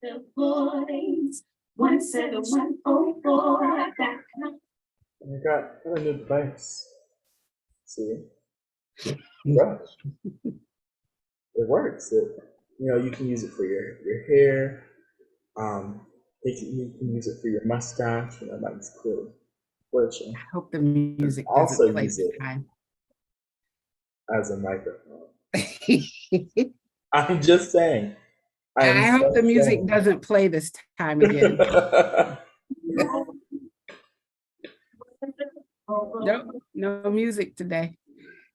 The boys 17104. I got a new device. See? Right. It works. You can use it for your hair. You can use it for your mustache. That's cool. I hope the music Also doesn't play use this it time. as a microphone. I'm just saying. I hope the music doesn't play this time again. Nope, no music today.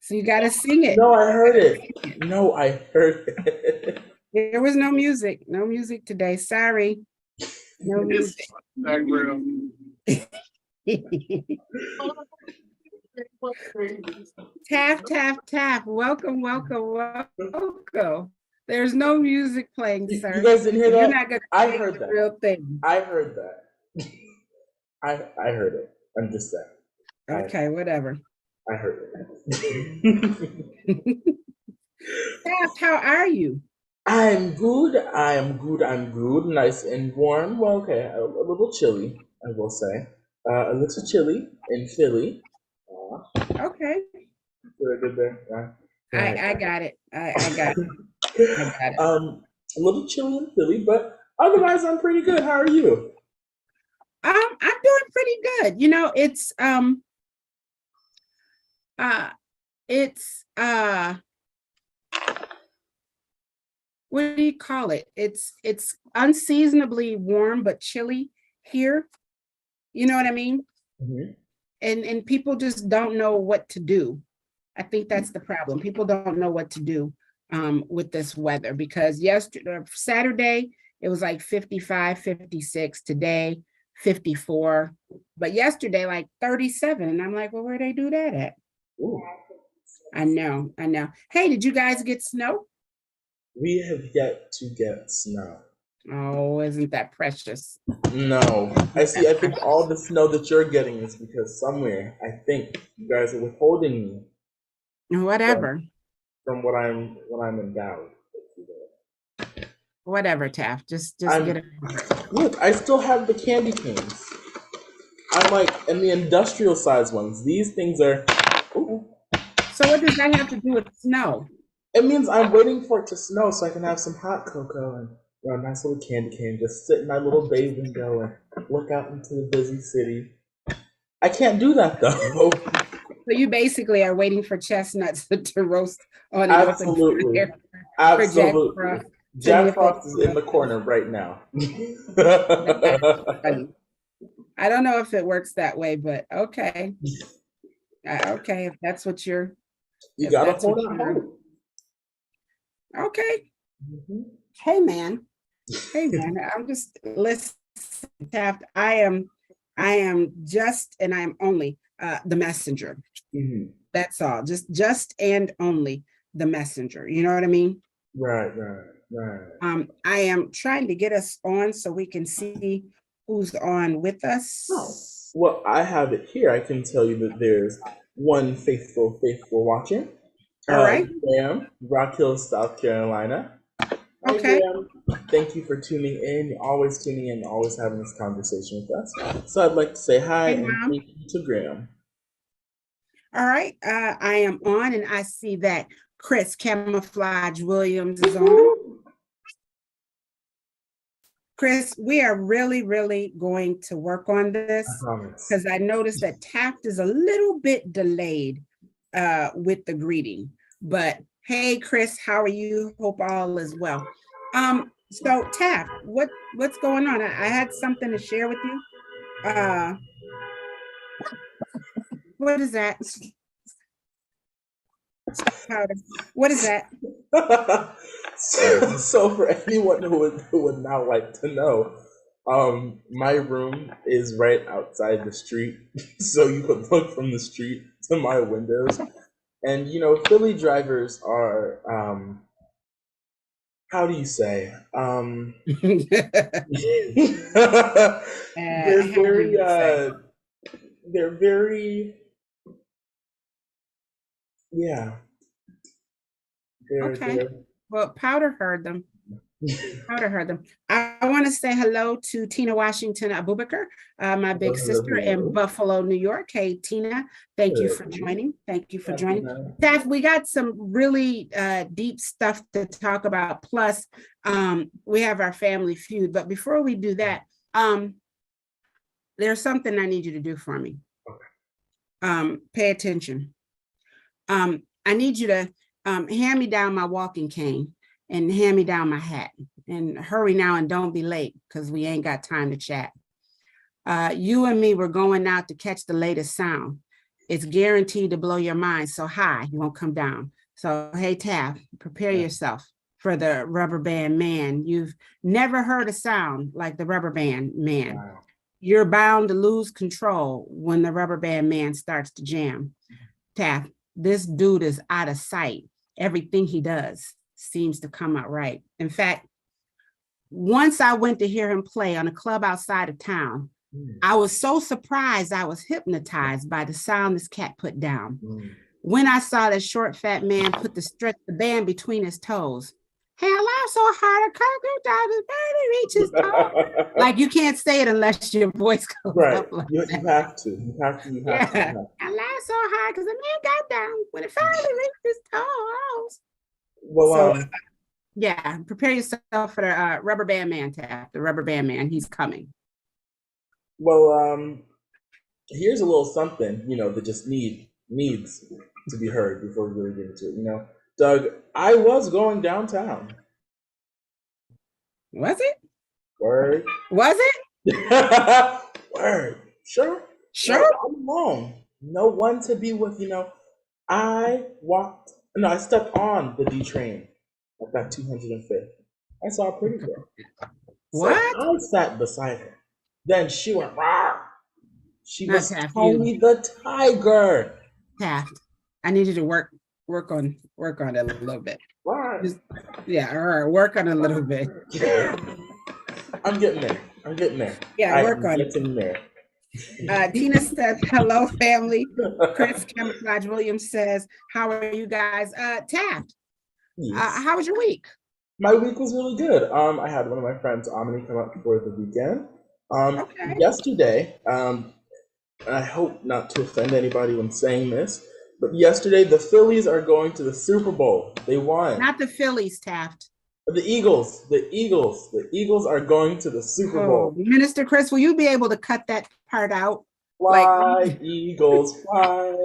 So you got to sing it. No, I heard it. No, I heard it. There was no music. No music today. Sorry. No music. Taft. Welcome. There's no music playing, sir. You guys didn't hear that? You're not gonna I heard that. Real thing. I heard that. I heard it. I'm just saying. Okay, whatever. I heard it. Taft, how are you? I'm good. Nice and warm. Well, okay, a little chilly, I will say. A little chilly in Philly. Okay. Good there. I got it. I got it. A little chilly in Philly, but otherwise I'm pretty good. How are you? I'm doing pretty good. What do you call it? It's unseasonably warm but chilly here. You know what I mean? Mm-hmm. And people just don't know what to do. I think that's the problem. People don't know what to do with this weather, because Saturday it was like 55, 56. Today 54, but yesterday like 37. And I'm like, well, where they do that at? Ooh. I know. Hey, did you guys get snow? We have yet to get snow. Oh, isn't that precious? No. I think all the snow that you're getting is because somewhere, I think you guys are withholding me. Whatever. From what I'm endowed. Whatever, Taft. Just get it. Look, I still have the candy canes. I'm like in the industrial size ones. These things are. Ooh. So what does that have to do with snow? It means I'm waiting for it to snow so I can have some hot cocoa and a nice little candy cane. Just sit in my little bay window and look out into the busy city. I can't do that though. So you basically are waiting for chestnuts to roast on an Absolutely. open fire. Absolutely. Jack Frost is in the corner right now. I don't know if it works that way, but okay. Okay, if that's what you gotta hold on. Okay. Mm-hmm. Hey man. I'm just listen, Taft. I am just and I am only the messenger. Mm-hmm. That's all. Just and only the messenger. You know what I mean? Right. I am trying to get us on so we can see who's on with us. Oh. Well, I have it here. I can tell you that there's one faithful watcher. All right. Graham, Rock Hill, South Carolina. Okay. Graham, thank you for tuning in. You're always tuning in, always having this conversation with us. So I'd like to say hi and thank you to Graham. All right. I am on and I see that Chris Camouflage Williams is on. Chris, we are really, really going to work on this because I noticed that Taft is a little bit delayed with the greeting. But hey, Chris, how are you? Hope all is well. So Taft, what's going on? I had something to share with you. What is that? What is that? So for anyone who would now like to know, my room is right outside the street, so you could look from the street to my windows. And Philly drivers are how do you say? They're very yeah. Okay. Well, Powder heard them. I would have heard them. I want to say hello to Tina Washington Abubakar, my big sister in Buffalo, New York. Hey, Tina, thank you for joining. Thank you for joining. Taft, we got some really deep stuff to talk about. Plus, we have our family feud. But before we do that, there's something I need you to do for me. Pay attention. I need you to hand me down my walking cane and hand me down my hat, and hurry now and don't be late because we ain't got time to chat. You and me, we're going out to catch the latest sound. It's guaranteed to blow your mind so high you won't come down. So hey, Taft, prepare yourself for the rubber band man. You've never heard a sound like the rubber band man. Wow. You're bound to lose control when the rubber band man starts to jam. Taft, this dude is out of sight. Everything he does seems to come out right. In fact, once I went to hear him play on a club outside of town, I was so surprised I was hypnotized by the sound this cat put down. When I saw that short, fat man put the band between his toes, hey, I laughed so hard, I couldn't reach his toe. Like, you can't say it unless your voice goes up. Like you have to. You have to. I laughed so hard because the man got down when it finally reached his toes. Well, so, yeah, prepare yourself for the rubber band man, Taft. The rubber band man, he's coming. Well, here's a little something, that just needs to be heard before we really get into it. Doug, I was going downtown. Was it? Word. Was it? Word. Sure. I'm alone. No one to be with, I stepped on the D train at that 205th. I saw a pretty girl. What? So I sat beside her. Then she went, rah. She was Taft, Tony the Tiger. Taft, I need you to work on it a little bit. Right. Work on it a little bit. I'm getting there. Yeah, work on it. There. Tina says, hello, family. Chris Camouflage Williams says, how are you guys? Taft, yes. How was your week? My week was really good. I had one of my friends, Amini, come up for the weekend. Yesterday, I hope not to offend anybody when saying this, but yesterday the Phillies are going to the Super Bowl. They won. Not the Phillies, Taft. The Eagles. The Eagles are going to the Super Bowl. Minister Chris, will you be able to cut that part out? Fly, Eagles, fly.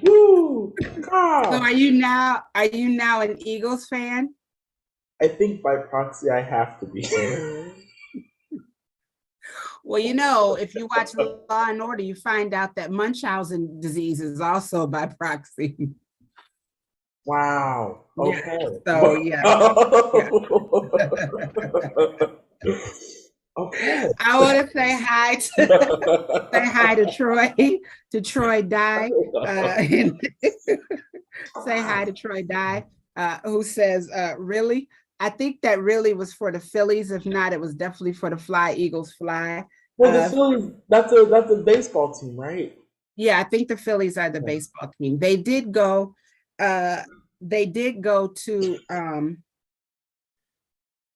Woo! So are you now an Eagles fan? I think by proxy I have to be. Well, if you watch Law and Order, you find out that Munchausen disease is also by proxy. Wow. Okay. Yeah, so okay. I want to say hi to Troy Dye. Say hi to Troy Dye, who says, really? I think that really was for the Phillies. If not, it was definitely for the Fly Eagles Fly. Well, the Phillies, that's a baseball team, right? Yeah, I think the Phillies are the baseball team. They did go to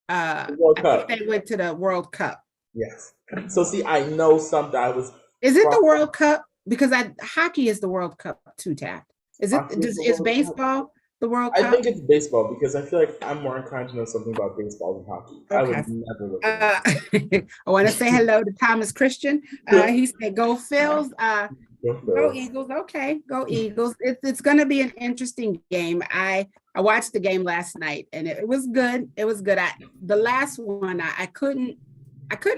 the World Cup. I think they went to the World Cup. Yes. So see, I know something. Is it the World Cup? Because hockey is the World Cup too, Taft. Is baseball the World Cup? I think it's baseball because I feel like I'm more inclined to know something about baseball than hockey. Okay. I would never look at it. I want to say hello to Thomas Christian. He said, go Phils. Go Eagles. Okay, go Eagles. It's going to be an interesting game. I watched the game last night and it was good. It was good. The last one, I couldn't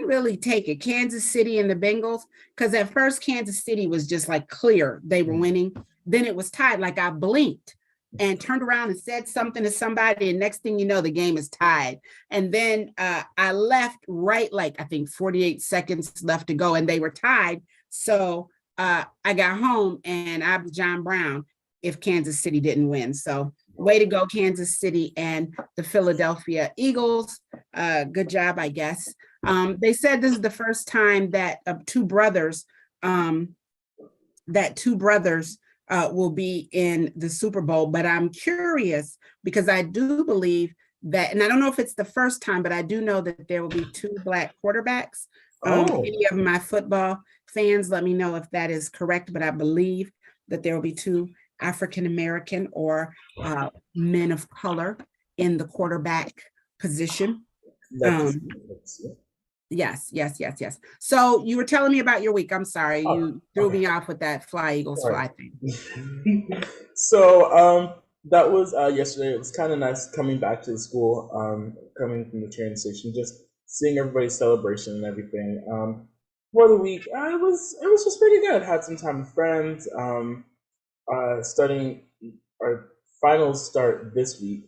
really take it. Kansas City and the Bengals, because at first Kansas City was just like clear. They were winning. Then it was tied. Like I blinked and turned around and said something to somebody. And next thing you know, the game is tied. And then I left right, like I think 48 seconds left to go and they were tied. So I got home and I was John Brown if Kansas City didn't win. So way to go, Kansas City and the Philadelphia Eagles. Good job, I guess. They said this is the first time that two brothers will be in the Super Bowl, but I'm curious because I do believe that, and I don't know if it's the first time, but I do know that there will be 2 Black quarterbacks. Oh. Any of my football fans, let me know if that is correct, but I believe that there will be 2 African-American or men of color in the quarterback position. Yes. So you were telling me about your week. I'm sorry, you threw me off with that Fly Eagles Fly thing. So that was yesterday. It was kind of nice coming back to the school, coming from the train station, just seeing everybody's celebration and everything. For the week, it was just pretty good. Had some time with friends. Studying, our finals start this week.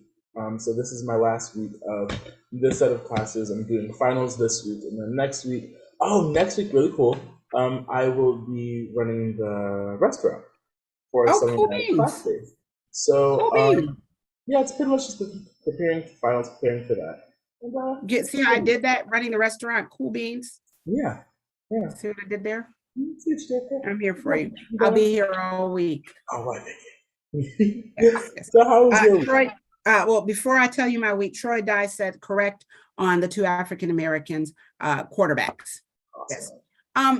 So this is my last week of this set of classes. I'm doing finals this week, and then next week, really cool. I will be running the restaurant for some of my class days. So yeah, it's pretty much just preparing for finals, preparing for that. And, see how I did that, running the restaurant, cool beans. Yeah. See what I did there? I'm here for you. Yeah. I'll be here all week. All right. Yes. So how was your week? Troy, well, before I tell you my week, Troy Dye said correct on the 2 African Americans quarterbacks. Awesome. Yes.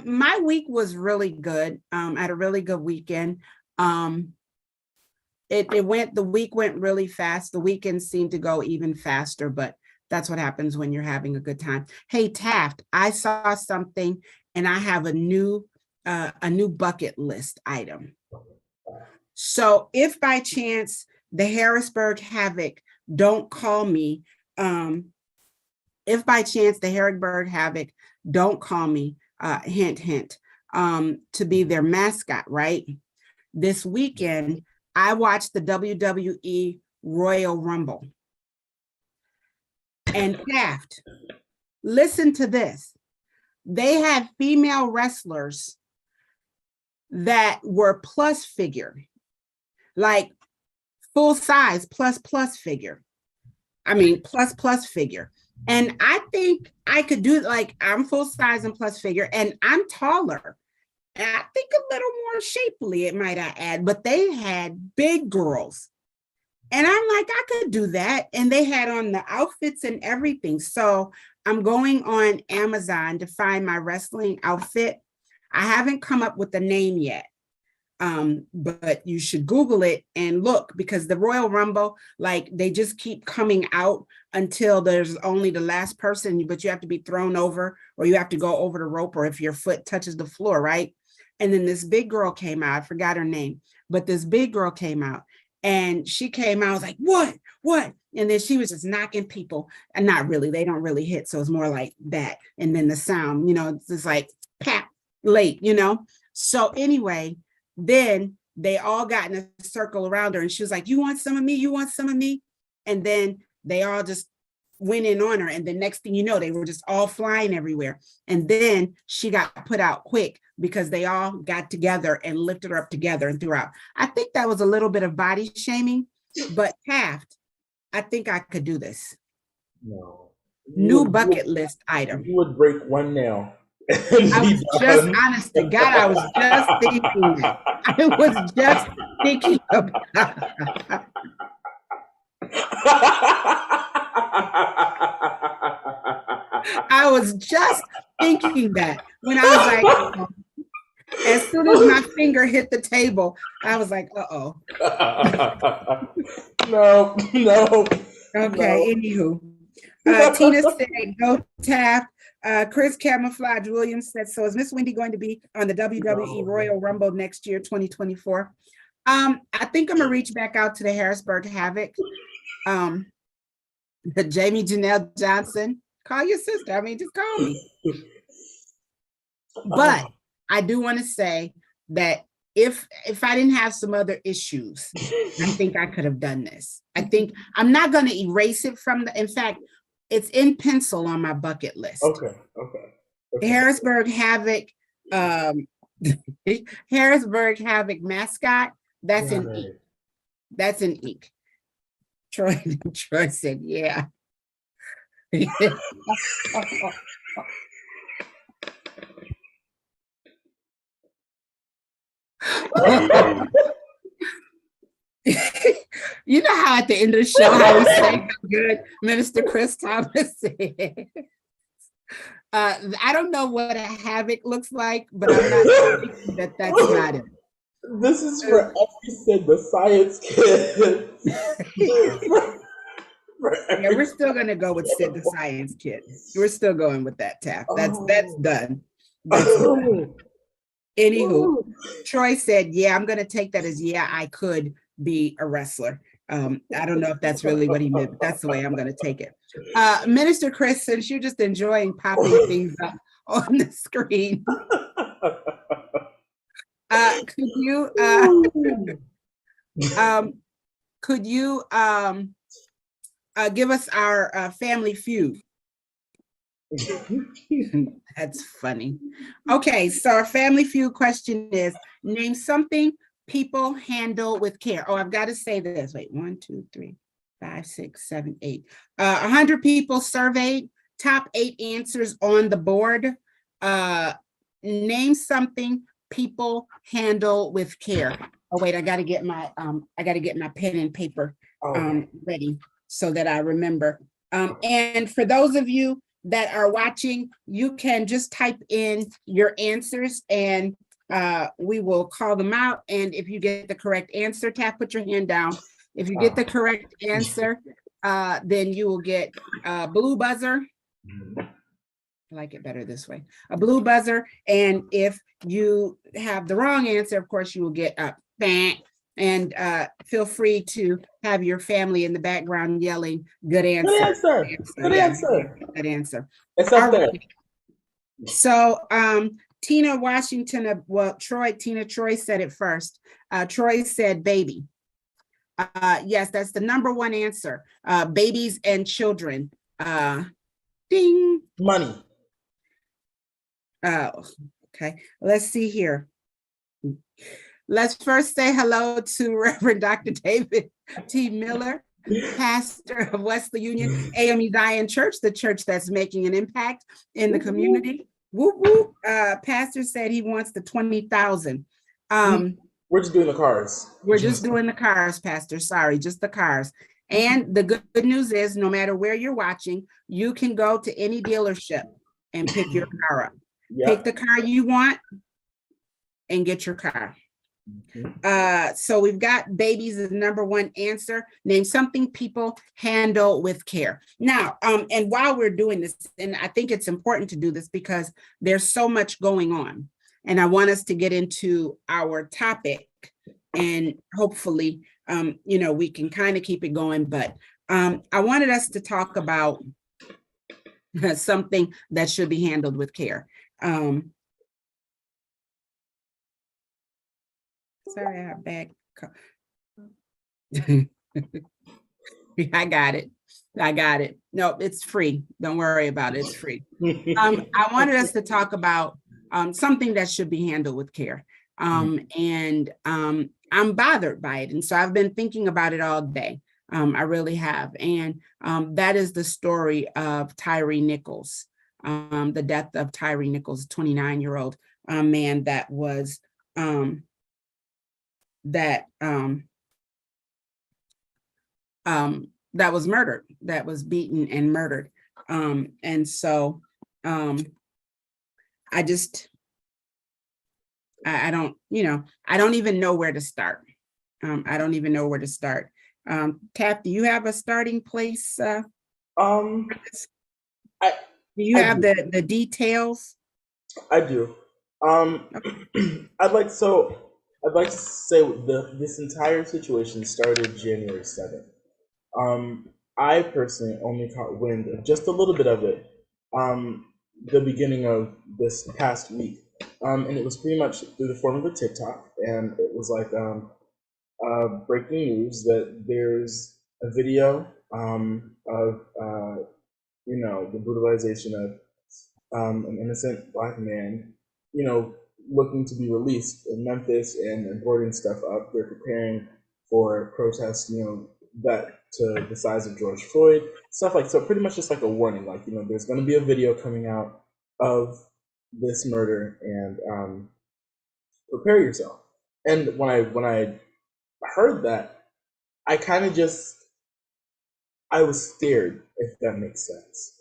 My week was really good. I had a really good weekend. The week went really fast. The weekend seemed to go even faster, but that's what happens when you're having a good time. Hey, Taft, I saw something and I have a new bucket list item. So if by chance the Harrisburg Havoc don't call me, hint, to be their mascot, right? This weekend, I watched the WWE Royal Rumble. And Taft, listen to this. They had female wrestlers that were plus figure, like full size plus figure. I mean, plus figure. And I think I could do it. Like, I'm full size and plus figure, and I'm taller. And I think a little more shapely, it might I add, but they had big girls. And I'm like, I could do that. And they had on the outfits and everything. So I'm going on Amazon to find my wrestling outfit. I haven't come up with a name yet. But you should Google it and look, because the Royal Rumble, like, they just keep coming out until there's only the last person, but you have to be thrown over, or you have to go over the rope, or if your foot touches the floor, right? And then this big girl came out. I forgot her name, but this big girl came out, and she came out, I was like, what? And then she was just knocking people, and not really, they don't really hit. So it's more like that. And then the sound, it's just like, pat, late, So anyway, then they all got in a circle around her, and she was like, you want some of me? You want some of me? And then they all just went in on her. And the next thing you know, they were just all flying everywhere. And then she got put out quick because they all got together and lifted her up together and threw out. I think that was a little bit of body shaming, but Taft, I think I could do this. No. New bucket list item. You would break one nail. I was just, honest to God, I was just thinking that. I was just thinking about I was just thinking that when I was like, as soon as my finger hit the table, I was like, uh-oh. No. Okay, anywho. Tina said, go Taft. Chris Camouflage Williams said, so is Miss Winde going to be on the WWE Royal Rumble next year, 2024? I think I'm gonna reach back out to the Harrisburg Havoc. The Jamie Janelle Johnson, call your sister. I mean, just call me. But I do want to say that if I didn't have some other issues, I think I could have done this. I think I'm not going to erase it from in fact, it's in pencil on my bucket list. Okay. The Harrisburg Havoc, Harrisburg Havoc mascot, that's in ink. That's in ink. Troy said, yeah. You know how at the end of the show, how we say how good Minister Chris Thomas said. I don't know what a havoc looks like, but I'm not thinking that that's not it. This is for every Sid the Science Kid. Yeah, we're still gonna go with Sid the Science Kid. We're still going with that, Taft. That's done. That's done. Anywho, Troy said, "Yeah, I'm gonna take that as yeah, I could be a wrestler." I don't know if that's really what he meant, but that's the way I'm gonna take it. Minister Chris, since you're just enjoying popping things up on the screen, could you give us our family feud? That's funny. Okay, so our family feud question is: name something people handle with care. Oh, I've got to say this. Wait, 1, 2, 3, 5, 6, 7, 8. 100 people surveyed. Top 8 answers on the board. Name something people handle with care. Oh wait, I got to get my pen and paper ready so that I remember. And for those of you that are watching, you can just type in your answers and we will call them out. And if you get the correct answer, Taft, put your hand down. If you get the correct answer, then you will get a blue buzzer. I like it better this way, a blue buzzer. And if you have the wrong answer, of course, you will get a bang. And feel free to have your family in the background yelling, good answer. Good answer. Good answer. Good answer. It's up there. So Tina Washington, Troy said it first. Troy said baby. Yes, that's the number one answer. Babies and children. Ding. Money. Okay, let's see here. Let's first say hello to Reverend Dr. David T. Miller, pastor of Wesley Union AME Zion Church, the church that's making an impact in the community. Whoop, whoop. Pastor said he wants the 20,000. We're just doing the cars. We're just doing the cars, Pastor. Sorry, just the cars. And the good news is, no matter where you're watching, you can go to any dealership and pick your car up. Yep. Pick the car you want and get your car. So we've got babies as the number one answer. Name something people handle with care. Now, and while we're doing this, and I think it's important to do this because there's so much going on, and I want us to get into our topic, and hopefully, we can kind of keep it going. But I wanted us to talk about something that should be handled with care. Sorry, I have bad. I got it. No, it's free. Don't worry about it. It's free. I wanted us to talk about something that should be handled with care. And I'm bothered by it. And so I've been thinking about it all day. I really have. And that is the story of Tyre Nichols, the death of Tyre Nichols, 29-year-old man that was that was murdered, that was beaten and murdered. And so I don't even know where to start. Taft, do you have a starting place? Do you have the details? I do. I'd like to say this entire situation started January 7th. I personally only caught wind of just a little bit of it the beginning of this past week. And it was pretty much through the form of a TikTok. And it was like breaking news that there's a video of, the brutalization of an innocent Black man, looking to be released in Memphis and boarding stuff up. They're preparing for protests, that to the size of George Floyd, stuff like so. Pretty much just like a warning, like there's going to be a video coming out of this murder, and prepare yourself. And when I heard that, I kind of just, I was scared, if that makes sense.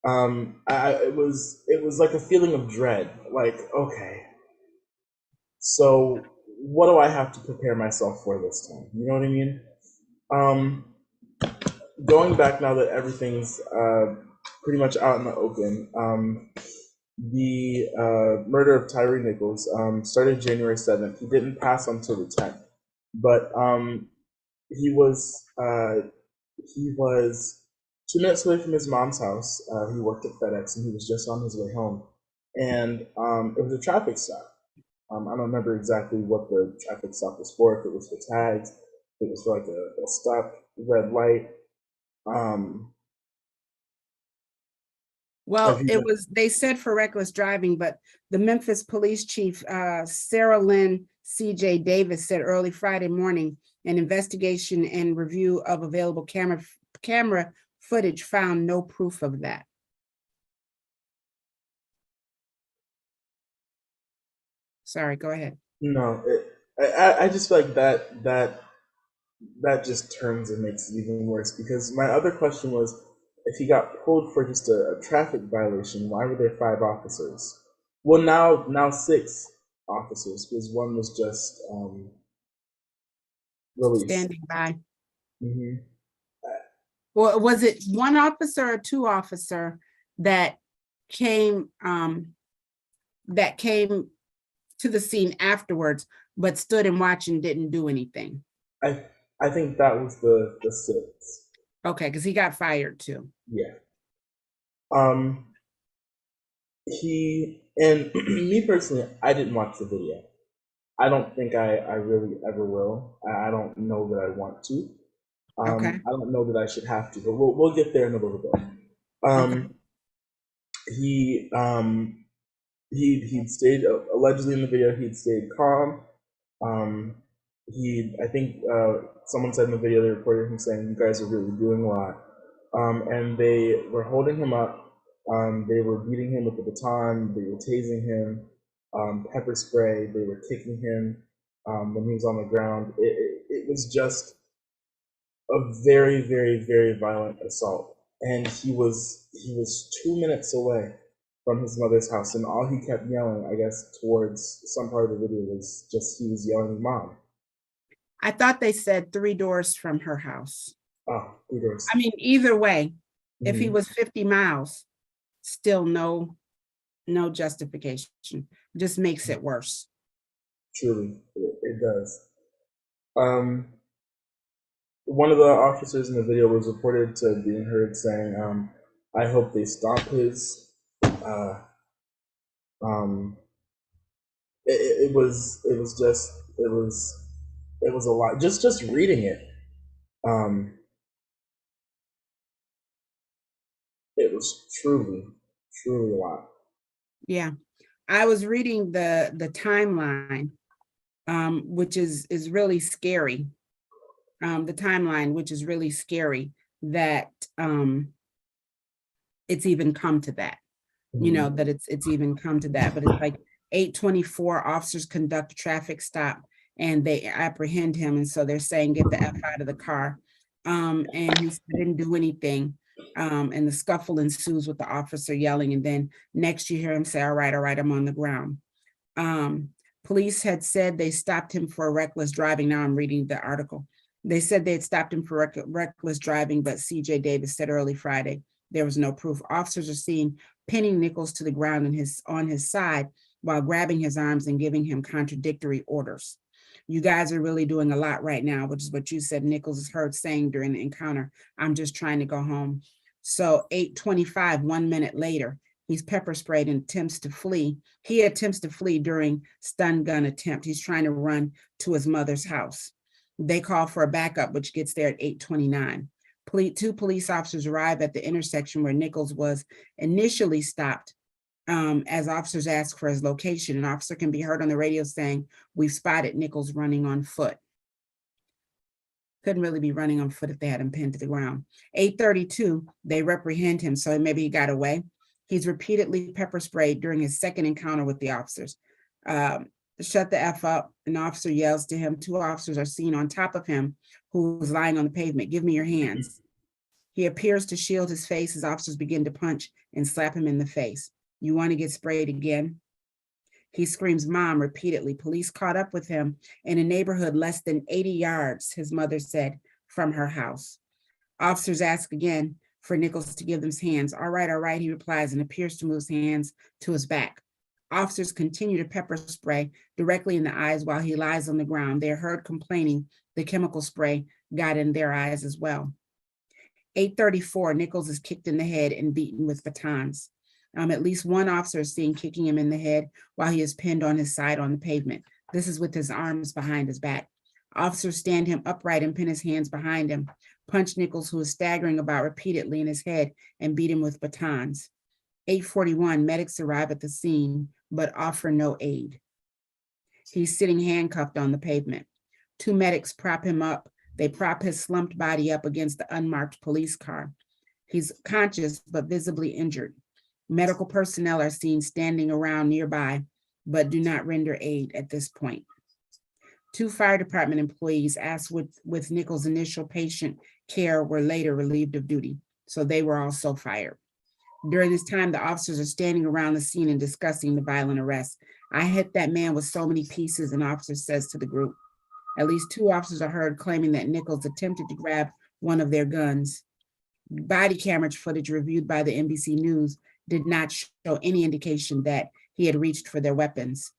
It was like a feeling of dread, like, okay, so what do I have to prepare myself for this time? You know what I mean? Um, Going back now that everything's pretty much out in the open, the murder of Tyre Nichols started January 7th. He didn't pass until the 10th, but he was uh, he was 2 minutes away from his mom's house. He worked at FedEx, and he was just on his way home, and it was a traffic stop. I don't remember exactly what the traffic stop was for. If it was for tags, if it was for like a stop red light. Well, it was, they said for reckless driving, but the Memphis police chief, Sarah Lynn C.J. Davis, said early Friday morning, an investigation and review of available camera footage found no proof of that. Sorry, go ahead. No, I just feel like that just turns and makes it even worse, because my other question was, if he got pulled for just a traffic violation, why were there 5 officers? Well, now 6 officers, because one was just released. Standing by. Mm-hmm. Well, was it 1 officer or 2 officer that came to the scene afterwards, but stood and watched and didn't do anything? I think that was the 6. Okay, because he got fired too. Yeah. He, and me personally, I didn't watch the video. I don't think I really ever will. I don't know that I want to. Okay. I don't know that I should have to, but we'll get there in a little bit. Okay. He'd stayed, allegedly in the video, he'd stayed calm. I think someone said in the video, they reported him saying, "You guys are really doing a lot." And they were holding him up. They were beating him with the baton. They were tasing him, pepper spray. They were kicking him when he was on the ground. It was just a very, very, very violent assault. And he was 2 minutes away from his mother's house, and all he kept yelling, I guess, towards some part of the video was just, he was yelling, "Mom." I thought they said 3 doors from her house. Oh, 3 doors. I mean, either way, if he Mhm. was 50 miles, still no justification. Just makes it worse. Truly, it does. One of the officers in the video was reported to being heard saying, "I hope they stop his." It was a lot. Just reading it, it was truly a lot. Yeah, I was reading the timeline, which is really scary. The timeline, which is really scary, that it's even come to that. You know, that it's even come to that. But it's like 8:24, officers conduct a traffic stop and they apprehend him, and so they're saying, "Get the F out of the car." And he didn't do anything. And the scuffle ensues with the officer yelling, and then next you hear him say, all right, I'm on the ground." Police had said they stopped him for reckless driving. Now I'm reading the article. They said they had stopped him for reckless driving, but CJ Davis said early Friday there was no proof. Officers are seen pinning Nichols to the ground on his side while grabbing his arms and giving him contradictory orders. "You guys are really doing a lot right now," which is what you said Nichols is heard saying during the encounter. "I'm just trying to go home." So 8:25, 1 minute later, he's pepper sprayed and attempts to flee. He attempts to flee during stun gun attempt. He's trying to run to his mother's house. They call for a backup, which gets there at 8:29. 2 police officers arrive at the intersection where Nichols was initially stopped, as officers ask for his location. An officer can be heard on the radio saying, "We've spotted Nichols running on foot." Couldn't really be running on foot if they had him pinned to the ground. 8:32, they reprehend him, so maybe he got away. He's repeatedly pepper sprayed during his second encounter with the officers. shut the F up. An officer yells to him. Two officers are seen on top of him, who's lying on the pavement. Give me your hands. He appears to shield his face as officers begin to punch and slap him in the face. You want to get sprayed again? He screams, Mom, repeatedly. Police caught up with him in a neighborhood less than 80 yards, his mother said, from her house. Officers ask again for Nichols to give them his hands. All right, he replies and appears to move his hands to his back. Officers continue to pepper spray directly in the eyes while he lies on the ground. They're heard complaining the chemical spray got in their eyes as well. 8:34, Nichols is kicked in the head and beaten with batons. At least one officer is seen kicking him in the head while he is pinned on his side on the pavement. This is with his arms behind his back. Officers stand him upright and pin his hands behind him, punch Nichols, who is staggering about repeatedly in his head, and beat him with batons. 8:41, medics arrive at the scene, but offer no aid. He's sitting handcuffed on the pavement. Two medics prop him up. They prop his slumped body up against the unmarked police car. He's conscious, but visibly injured. Medical personnel are seen standing around nearby, but do not render aid at this point. Two fire department employees asked with Nichols' initial patient care were later relieved of duty, so they were also fired. During this time, the officers are standing around the scene and discussing the violent arrest. I hit that man with so many pieces, an officer says to the group. At least two officers are heard claiming that Nichols attempted to grab one of their guns. Body camera footage reviewed by the NBC News did not show any indication that he had reached for their weapons.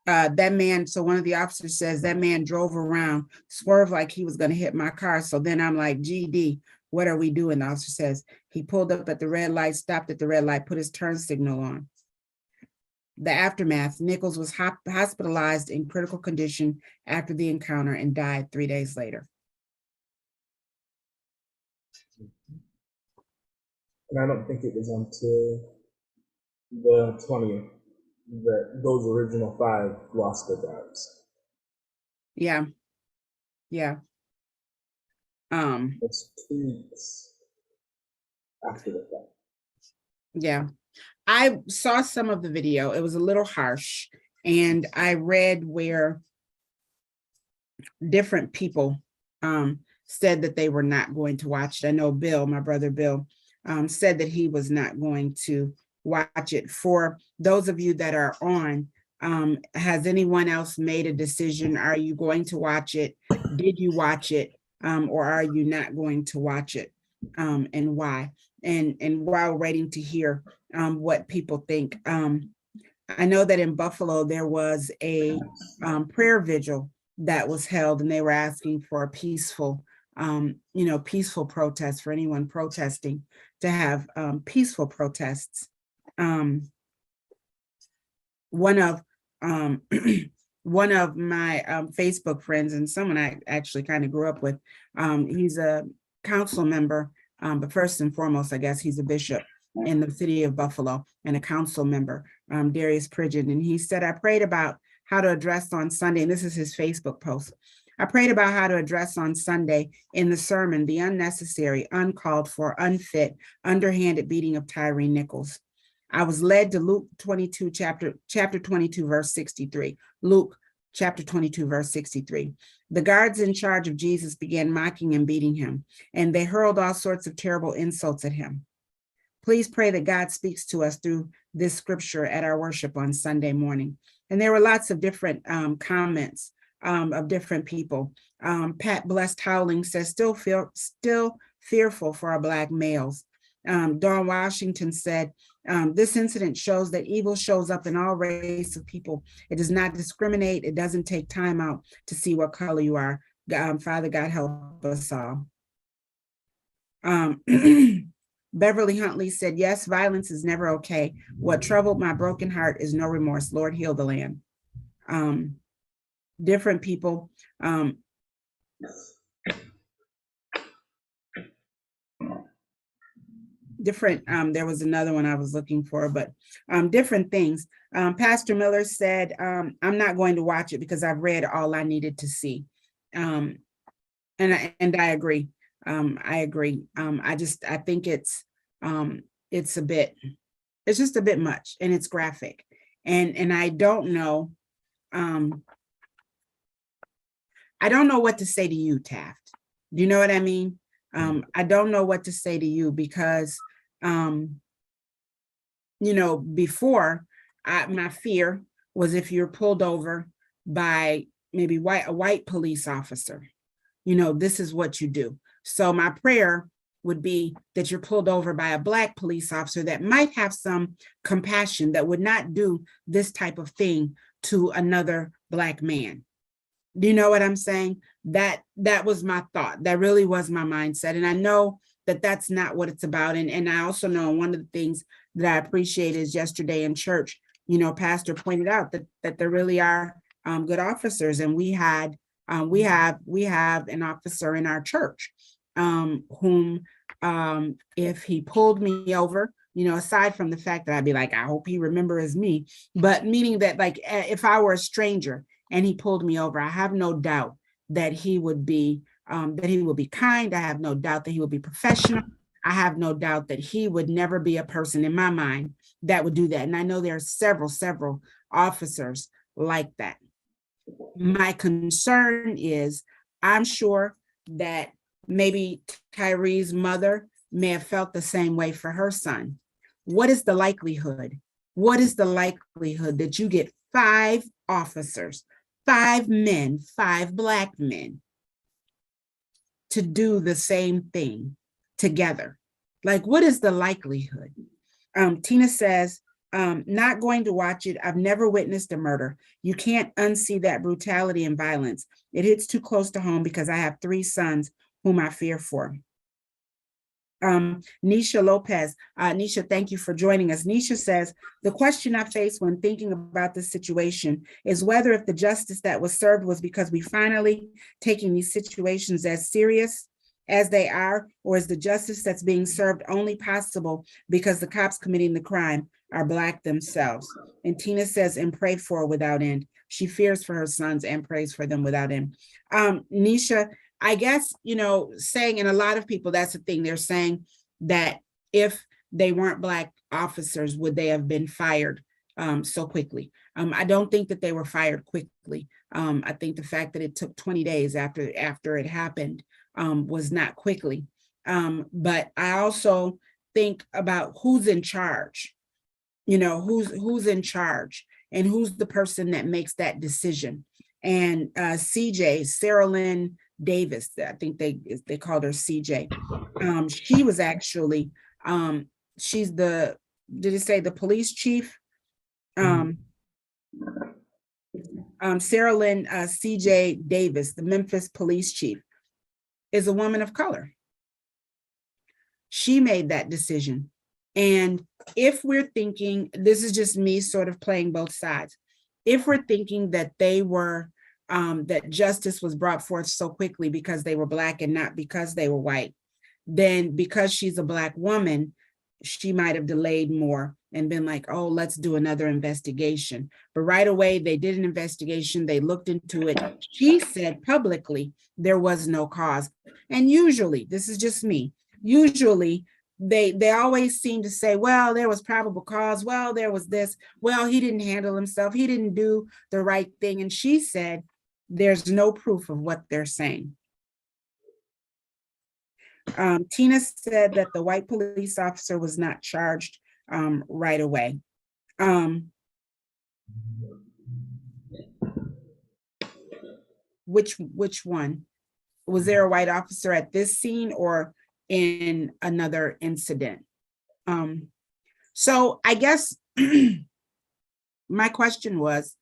That man, so one of the officers says that man drove around, swerved like he was going to hit my car. So then I'm like, GD, what are we doing? The officer says he pulled up at the red light, stopped at the red light, put his turn signal on. The aftermath, Nichols was hospitalized in critical condition after the encounter and died 3 days later. And I don't think it was until the 20th that those original 5 lost their jobs. Yeah. Yeah. It's 2 weeks after the fact. Yeah. I saw some of the video. It was a little harsh. And I read where different people said that they were not going to watch it. I know Bill, my brother Bill, said that he was not going to watch it. For those of you that are on, has anyone else made a decision? Are you going to watch it? Did you watch it? Or are you not going to watch it? And why? And while waiting to hear what people think. I know that in Buffalo, there was a prayer vigil that was held, and they were asking for a peaceful, peaceful protest for anyone protesting to have peaceful protests. One of one of my Facebook friends, and someone I actually kind of grew up with, he's a council member, but first and foremost, I guess he's a bishop in the city of Buffalo and a council member, Darius Pridgeon. And he said, I prayed about how to address on Sunday, and this is his Facebook post. I prayed about how to address on Sunday in the sermon the unnecessary, uncalled for, unfit, underhanded beating of Tyre Nichols. I was led to Luke 22, chapter 22, verse 63. Luke chapter 22, verse 63. The guards in charge of Jesus began mocking and beating him, and they hurled all sorts of terrible insults at him. Please pray that God speaks to us through this scripture at our worship on Sunday morning. And there were lots of different comments of different people. Pat Blessed Howling says, still fearful for our Black males. Dawn Washington said, this incident shows that evil shows up in all race of people. It does not discriminate. It doesn't take time out to see what color you are. Father God, help us all. Beverly Huntley said, yes, violence is never okay. What troubled my broken heart is no remorse. Lord, heal the land. Different people. There was another one I was looking for, but different things. Pastor Miller said, I'm not going to watch it because I've read all I needed to see. And I agree. I agree. I think it's a bit It's just a bit much, and it's graphic. And I don't know, I don't know what to say to you, Taft. Do you know what I mean? I don't know what to say to you because, before, my fear was if you're pulled over by maybe a white police officer, this is what you do. So my prayer would be that you're pulled over by a Black police officer that might have some compassion, that would not do this type of thing to another Black man. Do you know what I'm saying? That was my thought. That really was my mindset. And I know that that's not what it's about. And I also know one of the things that I appreciate is yesterday in church, Pastor pointed out that there really are good officers. And we have an officer in our church whom, if he pulled me over, aside from the fact that I'd be like, I hope he remembers me, but meaning that, like, if I were a stranger and he pulled me over, I have no doubt that he would be kind. I have no doubt that he would be professional. I have no doubt that he would never be a person in my mind that would do that. And I know there are several officers like that. My concern is, I'm sure that maybe Tyree's mother may have felt the same way for her son. What is the likelihood? What is the likelihood that you get 5 officers, 5 men, 5 Black men to do the same thing together? Like, what is the likelihood? Tina says, not going to watch it. I've never witnessed a murder. You can't unsee that brutality and violence. It hits too close to home because I have 3 sons whom I fear for. Nisha Lopez. Nisha, thank you for joining us. Nisha says, the question I face when thinking about this situation is whether if the justice that was served was because we finally taking these situations as serious as they are, or is the justice that's being served only possible because the cops committing the crime are Black themselves? And Tina says, and pray for without end. She fears for her sons and prays for them without end. Nisha, I guess, saying, and a lot of people, that's the thing, they're saying that if they weren't Black officers, would they have been fired so quickly? I don't think that they were fired quickly. I think the fact that it took 20 days after it happened was not quickly. But I also think about who's in charge, who's in charge and who's the person that makes that decision. And CJ, Sarah Lynn Davis, I think they called her CJ. She was actually, she's did it say the police chief? Sarah Lynn CJ Davis, the Memphis police chief, is a woman of color. She made that decision. And if we're thinking, this is just me sort of playing both sides, if we're thinking that they were, that justice was brought forth so quickly because they were Black and not because they were white, then because she's a Black woman, she might have delayed more and been like, oh, let's do another investigation. But right away, they did an investigation. They looked into it. She said publicly there was no cause. And usually, this is just me, usually they always seem to say, well, there was probable cause. Well, there was this. Well, he didn't handle himself. He didn't do the right thing. And she said, there's no proof of what they're saying. Tina said that the white police officer was not charged right away. Which one? Was there a white officer at this scene or in another incident? So I guess my question was,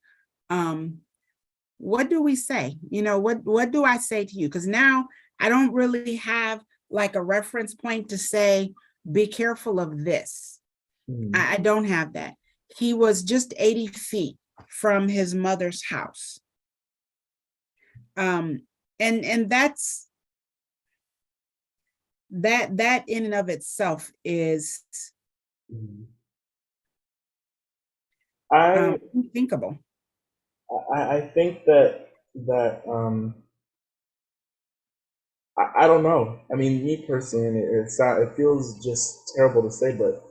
what do we say? What do I say to you? Because now I don't really have like a reference point to say, be careful of this. I don't have that. He was just 80 feet from his mother's house. And that's, that in and of itself is unthinkable. I think that I don't know. I mean, me personally, it feels just terrible to say, but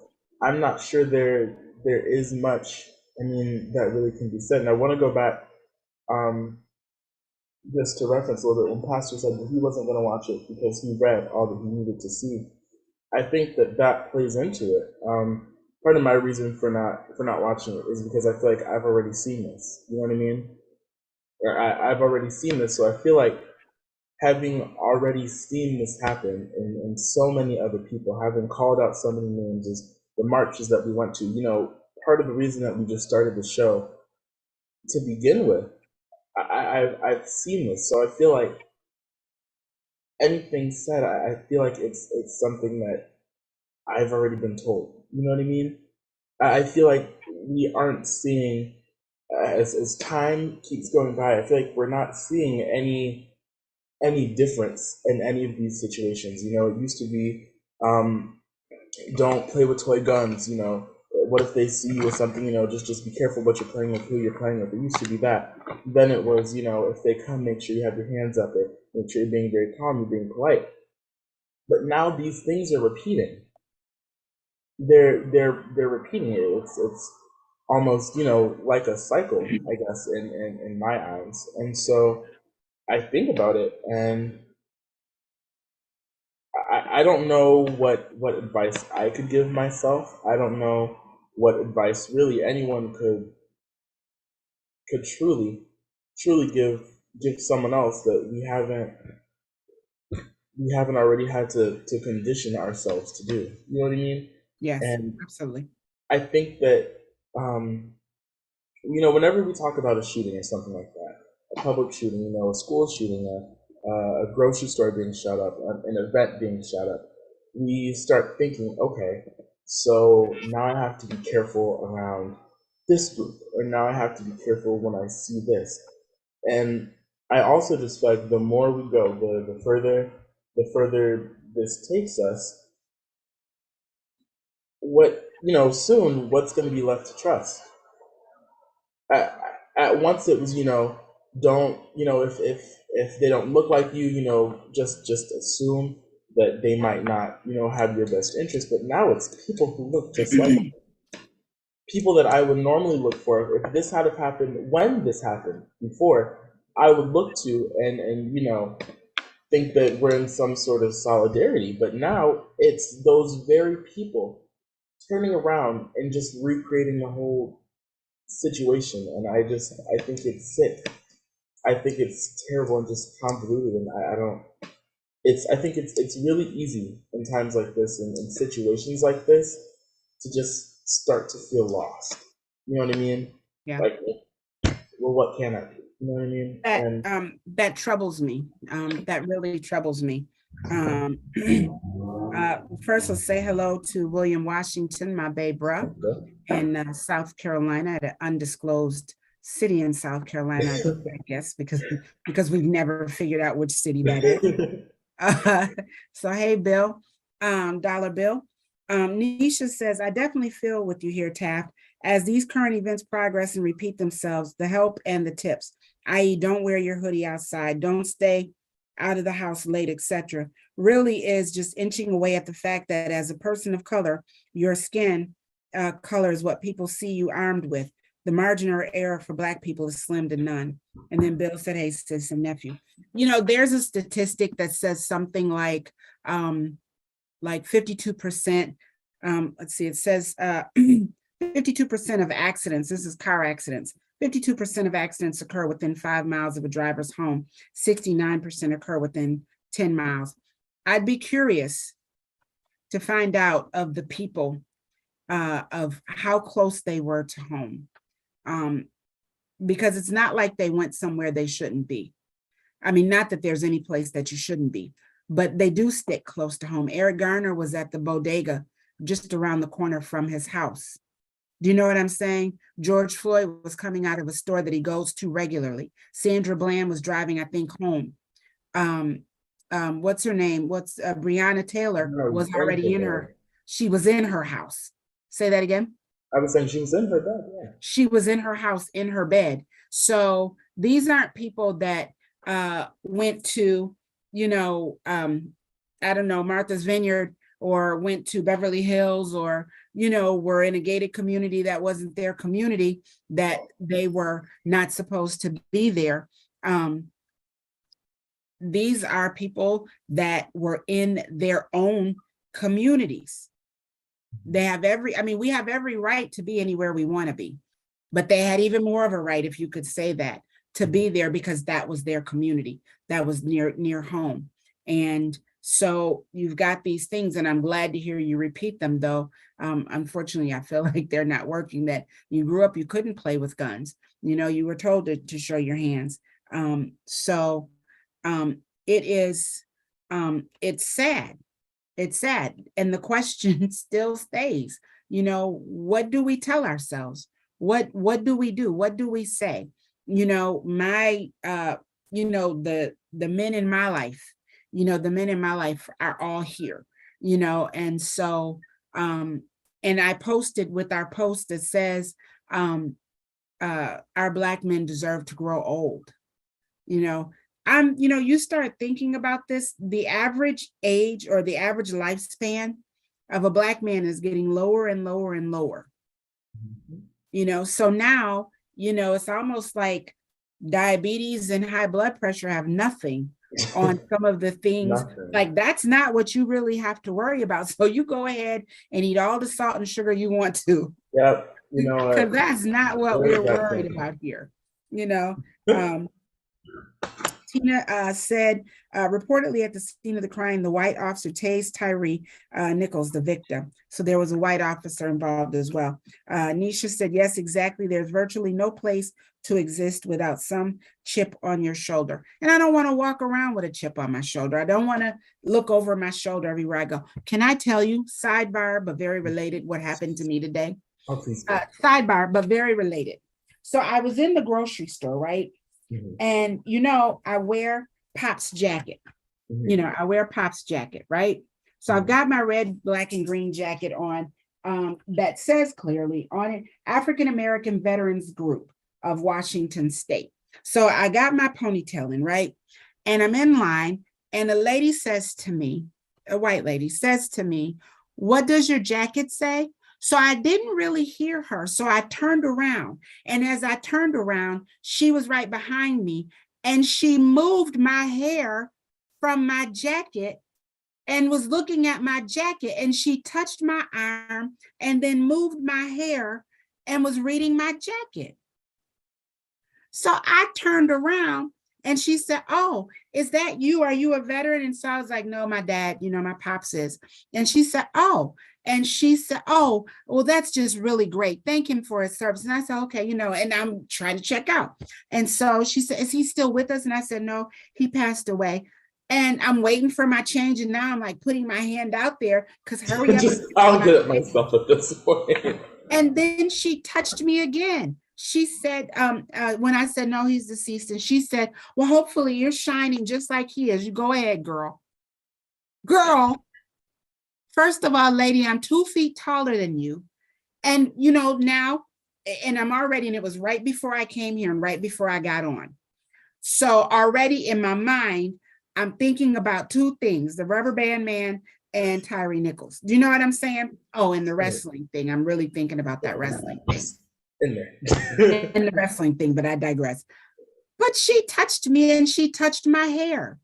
I'm not sure there is much, I mean, that really can be said. And I want to go back, just to reference a little bit, when Pastor said that he wasn't going to watch it because he read all that he needed to see. I think that plays into it. Part of my reason for not watching it is because I feel like I've already seen this. You know what I mean? Or I've already seen this, so I feel like having already seen this happen and so many other people, having called out so many names, is the marches that we went to. You know, part of the reason that we just started the show to begin with, I've seen this, so I feel like anything said, I feel like it's something that I've already been told. You know what I mean? I feel like we aren't seeing, as time keeps going by, I feel like we're not seeing any difference in any of these situations. You know, it used to be, don't play with toy guns. You know, what if they see you with something? You know, just be careful what you're playing with, who you're playing with. It used to be that. Then it was, you know, if they come, make sure you have your hands up. It make sure you're being very calm, you're being polite. But now these things are repeating. They're repeating it. It's almost, you know, like a cycle, I guess, in my eyes. And so I think about it, and I don't know what advice I could give myself. I don't know what advice really anyone could truly give someone else that we haven't already had to condition ourselves to do. You know what I mean? Yes, And absolutely. I think that, you know, whenever we talk about a shooting or something like that, a public shooting, you know, a school shooting, a grocery store being shot up, an event being shot up, we start thinking, okay, so now I have to be careful around this group, or now I have to be careful when I see this. And I also just feel like the more we go, the further this takes us, soon what's going to be left to trust? At once it was, you know, don't, you know, if they don't look like you know, just assume that they might not, you know, have your best interest. But now it's people who look just like you. People that I would normally look for. If this had happened, when this happened before, I would look to and you know, think that we're in some sort of solidarity. But now it's those very people turning around and just recreating the whole situation, and I think it's sick. I think it's terrible and just convoluted, and I don't. I think it's really easy in times like this and in situations like this to just start to feel lost. You know what I mean? Yeah. Like, well, what can I do? You know what I mean? That troubles me. That really troubles me. First, let's say hello to William Washington, my babe bruh, in South Carolina, at an undisclosed city in South Carolina, I guess, because we've never figured out which city that is. So hey, Bill, Dollar Bill. Nisha says, I definitely feel with you here, Taft. As these current events progress and repeat themselves, the help and the tips, i.e., don't wear your hoodie outside, don't stay out of the house late, etc., really is just inching away at the fact that as a person of color, your skin color is what people see you armed with. The margin or error for Black people is slim to none. And then Bill said, hey, sis and nephew. You know, there's a statistic that says something like 52%, let's see, it says 52% of accidents, this is car accidents, 52% of accidents occur within 5 miles of a driver's home, 69% occur within 10 miles. I'd be curious to find out of the people of how close they were to home. Because it's not like they went somewhere they shouldn't be. I mean, not that there's any place that you shouldn't be, but they do stick close to home. Eric Garner was at the bodega just around the corner from his house. Do you know what I'm saying? George Floyd was coming out of a store that he goes to regularly. Sandra Bland was driving, I think, home. What's her name? Breonna Taylor was already in her. She was in her house. Say that again. I was saying she was in her bed. Yeah. She was in her house in her bed. So these aren't people that went to, you know, I don't know, Martha's Vineyard, or went to Beverly Hills, or were in a gated community that wasn't their community, that they were not supposed to be there. These are people that were in their own communities. They have we have every right to be anywhere we want to be, but they had even more of a right, if you could say that, to be there because that was their community, that was near home. And so you've got these things, and I'm glad to hear you repeat them, though. Unfortunately, I feel like they're not working, that you grew up, you couldn't play with guns. You were told to show your hands. It's sad. It's sad. And the question still stays, what do we tell ourselves? What do we do? What do we say? The men in my life, the men in my life are all here, and so, and I posted with our post that says, our Black men deserve to grow old. You start thinking about this, the average age or the average lifespan of a Black man is getting lower and lower and lower. So now, it's almost like diabetes and high blood pressure have nothing on some of the things. Like, that's not what you really have to worry about. So you go ahead and eat all the salt and sugar you want to. Yep. Because that's not what we're worried about here. Tina said, reportedly at the scene of the crime, the white officer tased Tyre Nichols, the victim. So there was a white officer involved as well. Nisha said, yes, exactly. There's virtually no place to exist without some chip on your shoulder. And I don't want to walk around with a chip on my shoulder. I don't want to look over my shoulder everywhere I go. Can I tell you, sidebar, but very related, what happened to me today? Sidebar, but very related. So I was in the grocery store, right? And, I wear Pop's jacket. I wear Pop's jacket, right? So I've got my red, black, and green jacket on that says clearly on it, African American Veterans Group of Washington State. So I got my ponytail in, right? And I'm in line, and a lady says to me, a white lady says to me, what does your jacket say? So I didn't really hear her. So I turned around. And as I turned around, she was right behind me. And she moved my hair from my jacket and was looking at my jacket. And she touched my arm and then moved my hair and was reading my jacket. So I turned around and she said, oh, is that you? Are you a veteran? And so I was like, no, my dad, my pops is. And she said, oh. And she said, oh, well, that's just really great. Thank him for his service. And I said, okay, and I'm trying to check out. And so she said, is he still with us? And I said, no, he passed away. And I'm waiting for my change. And now I'm like putting my hand out there because hurry up. I'll get it myself at this point. And then she touched me again. She said, when I said, no, he's deceased. And she said, well, hopefully you're shining just like he is. You go ahead, girl. Girl. First of all, lady, I'm 2 feet taller than you. And, now, and I'm already, and it was right before I came here and right before I got on. So already in my mind, I'm thinking about two things, the rubber band man and Tyre Nichols. Do you know what I'm saying? Oh, and the wrestling thing. I'm really thinking about that wrestling thing. In there. And the wrestling thing, but I digress. But she touched me and she touched my hair.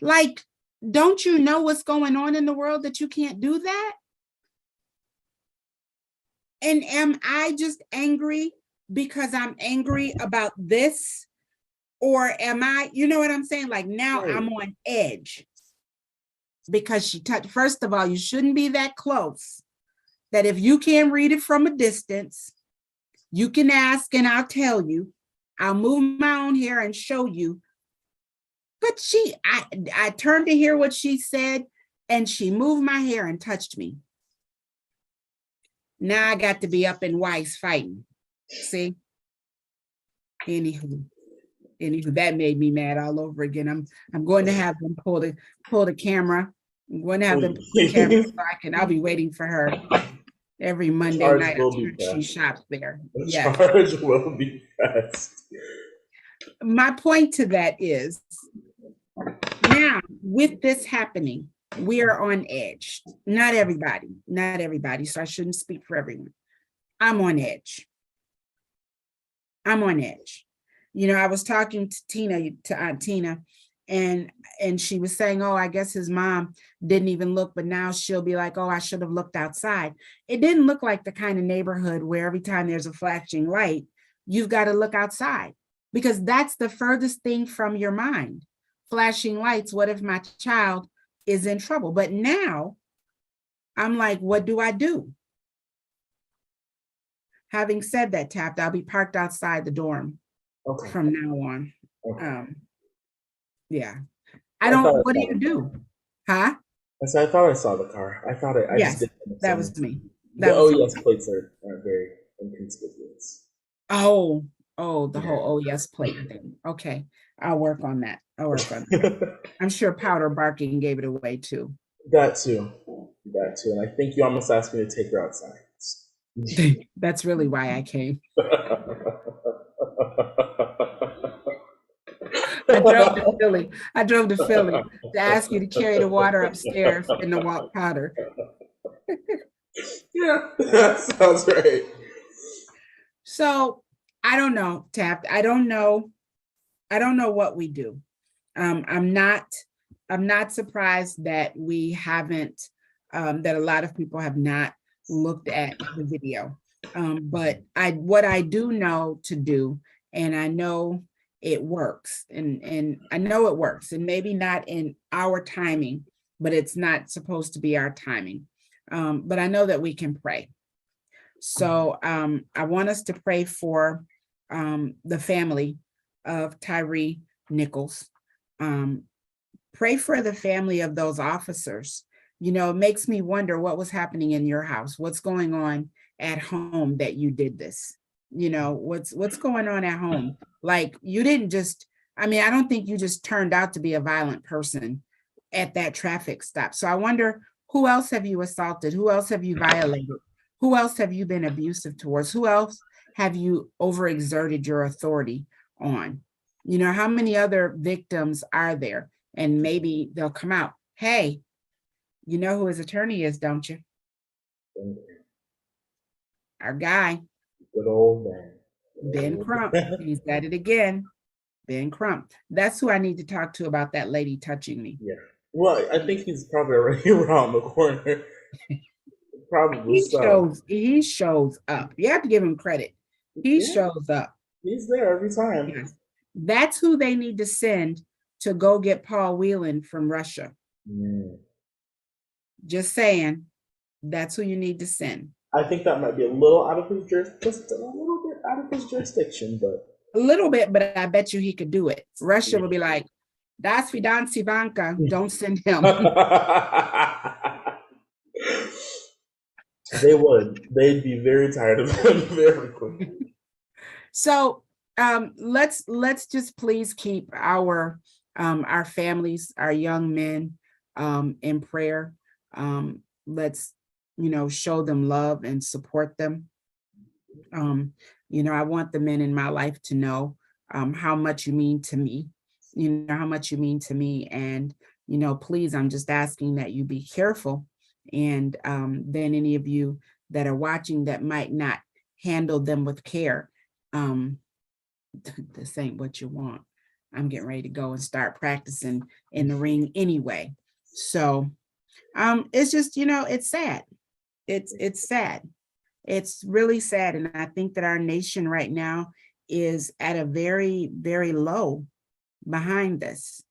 Like, don't you know what's going on in the world that you can't do that? And am I just angry because I'm angry about this? Or am I, you know what I'm saying? Like now I'm on edge because she touched. First of all, you shouldn't be that close. That if you can't read it from a distance, you can ask and I'll tell you. I'll move my own hair and show you. But I turned to hear what she said and she moved my hair and touched me. Now I got to be up in Weiss fighting. See? Anywho, that made me mad all over again. I'm going to have them pull the camera. I'm going to have them pull the camera so I'll be waiting for her every Monday night. She shops there. The charge will be fast. My point to that is, now with this happening, we are on edge. Not everybody, so I shouldn't speak for everyone. I'm on edge. I'm on edge. You know, I was talking to Aunt Tina, and she was saying, oh, I guess his mom didn't even look, but now she'll be like, oh, I should have looked outside. It didn't look like the kind of neighborhood where every time there's a flashing light, you've got to look outside, because that's the furthest thing from your mind. Flashing lights, what if my child is in trouble? But now I'm like, what do I do? Having said that, Taft, I'll be parked outside the dorm from now on. Yeah. What do you do? Huh? I thought I saw the car. I thought I yes, just didn't. That was me. The OES plates are very inconspicuous. Oh, the whole OES plate thing. Okay. I'll work on that. I'm sure powder barking gave it away too. That too. And I think you almost asked me to take her outside. That's really why I came. I drove to Philly to ask you to carry the water upstairs in the walk powder. Yeah, that sounds right. So I don't know, Taft. I don't know what we do. I'm not surprised that we haven't, that a lot of people have not looked at the video. But what I do know to do, and I know it works, and I know it works, and maybe not in our timing, but it's not supposed to be our timing. But I know that we can pray. So I want us to pray for the family of Tyre Nichols. Pray for the family of those officers. You know, it makes me wonder what was happening in your house. What's going on at home that you did this? You know, what's going on at home? Like, you didn't just, I don't think you just turned out to be a violent person at that traffic stop. So I wonder, who else have you assaulted? Who else have you violated? Who else have you been abusive towards? Who else have you overexerted your authority on? You know, how many other victims are there? And maybe they'll come out. Hey, you know who his attorney is, don't you? Our guy. Good old man. Ben Crump. He said it again. Ben Crump. That's who I need to talk to about that lady touching me. Yeah. Well, I think he's probably already around the corner. Probably he shows up. You have to give him credit. He shows up. He's there every time. Yes. That's who they need to send to go get Paul Whelan from Russia. Just saying, that's who you need to send. I think that might be a little out of his just a little bit out of his jurisdiction, but a little bit, but I bet you he could do it. Russia would be like, Das Vidance Ivanka, don't send him. They would. They'd be very tired of him very quickly. So let's just please keep our families, our young men in prayer. Let's, show them love and support them. I want the men in my life to know how much you mean to me, how much you mean to me. And, please, I'm just asking that you be careful. And then any of you that are watching that might not handle them with care, this ain't what you want. I'm getting ready to go and start practicing in the ring anyway. So it's just, it's sad. It's sad. It's really sad. And I think that our nation right now is at a very, very low behind this,